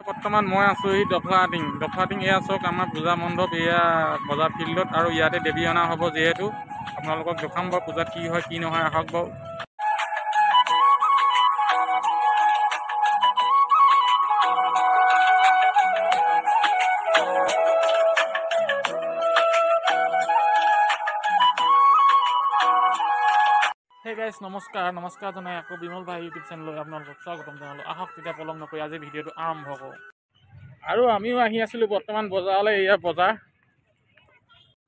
বৰ্তমান মই আছোঁ এই দফলাটিং এয়া চাওক আমাৰ পূজা মণ্ডপ এয়া বজাৰ ফিল্ডত আৰু ইয়াতে দেৱী অনা হ'ব যিহেতু আপোনালোকক দেখাম বাৰু পূজাত কি হয় কি নহয় আহক বাৰু। হে গাইজ নমস্কাৰ জনাই আকৌ বিমল ভাই ইউটিউব চেনেললৈ আপোনালোকক স্বাগতম জনালোঁ। আহক তেতিয়া পলম নকৰি আজি ভিডিঅ'টো আৰম্ভ কৰোঁ। আৰু আমিও আহি আছিলোঁ বৰ্তমান বজাৰলৈ, এয়া বজাৰ।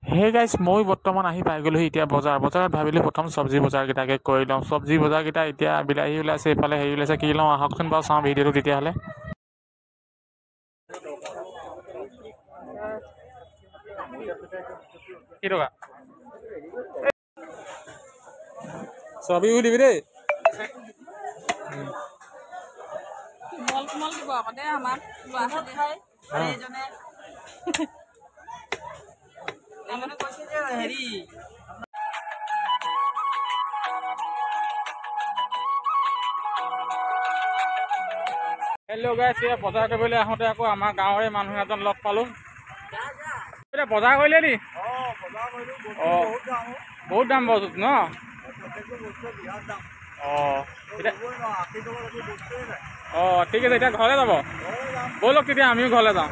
হে গাইজ ময়ো বৰ্তমান আহি পাই গ'লোহি এতিয়া বজাৰত ভাবিলোঁ প্ৰথম চব্জি বজাৰকেইটাকে কৰি লওঁ। চব্জি বজাৰকেইটা এতিয়া বিলাহী ওলাইছে, এইফালে হেৰি ওলাইছে, কি লওঁ আহকচোন বাৰু চাওঁ ভিডিঅ'টো তেতিয়াহ'লে। কি টকা চবি দিবি দেই। কোমল দিব আকৌ দেই আমাৰ ল'ৰা ছোৱালী খাই এইজনে কৈছে যে হেৰি হেল্ল' গাইছ, এয়া বজাৰ কৰিবলৈ আহোঁতে আকৌ আমাৰ গাঁৱৰে মানুহ এজন লগ পালোঁ। এতিয়া বজাৰ কৰিলে নি? অঁ বহুত দাম বস্তু ন? অঁ অঁ ঠিক আছে, এতিয়া ঘৰলৈ যাব? ব'লক তেতিয়া আমিও ঘৰলৈ যাওঁ।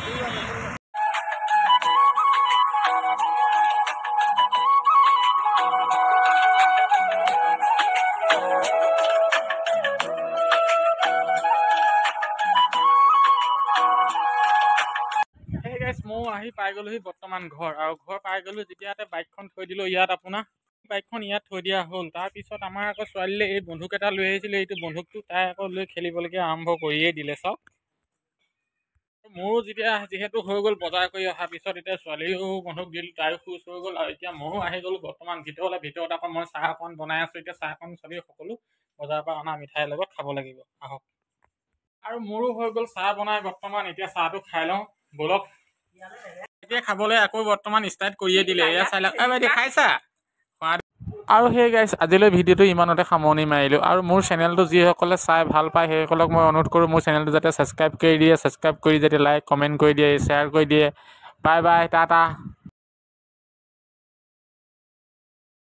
সেই গাইছ ময়ো আহি পাই গ'লোহি বৰ্তমান ঘৰ, আৰু ঘৰ পাই গ'লো যেতিয়া বাইকখন থৈ দিলোঁ ইয়াত। আপোনাৰ বাইকখন ইয়াত থৈ দিয়া হ'ল। তাৰপিছত আমাৰ আকৌ ছোৱালীলৈ এই বন্ধুক এটা লৈ আহিছিলে, এইটো বন্ধুকটো তাই আকৌ লৈ খেলিবলৈকে আৰম্ভ কৰিয়েই দিলে চাওক। মোৰো যিহেতু হৈ গ'ল বজাৰ কৰি অহাৰ পিছত, এতিয়া ছোৱালীও বন্ধুক দিলোঁ, তাইও খুচ হৈ গ'ল, আৰু এতিয়া ময়ো আহি গ'লোঁ বৰ্তমান ভিতৰত আকৌ মই চাহ অকণ বনাই আছোঁ। এতিয়া চাহকণ চবেই সকলো বজাৰৰ পৰা অনা মিঠাইৰ লগত খাব লাগিব আহক। আৰু মোৰো হৈ গ'ল চাহ বনাই বৰ্তমান, এতিয়া চাহটো খাই লওঁ ব'লক। এতিয়া খাবলৈ আকৌ বৰ্তমান ষ্টাৰ্ট কৰিয়ে দিলে, এয়া চাই লওক। বাইদেউ খাইছা? আৰু সেই গাইছ আজিলৈ ভিডিঅ'টো ইমানতে সামৰণি মাৰিলোঁ। আৰু মোৰ চেনেলটো যিসকলে চাই ভাল পায় সেইসকলক মই অনুৰোধ কৰোঁ মোৰ চেনেলটো যাতে ছাবস্ক্ৰাইব কৰি দিয়ে, ছাবস্ক্ৰাইব কৰি যাতে লাইক কমেণ্ট কৰি দিয়ে, শ্বেয়াৰ কৰি দিয়ে। Bye bye, Tata.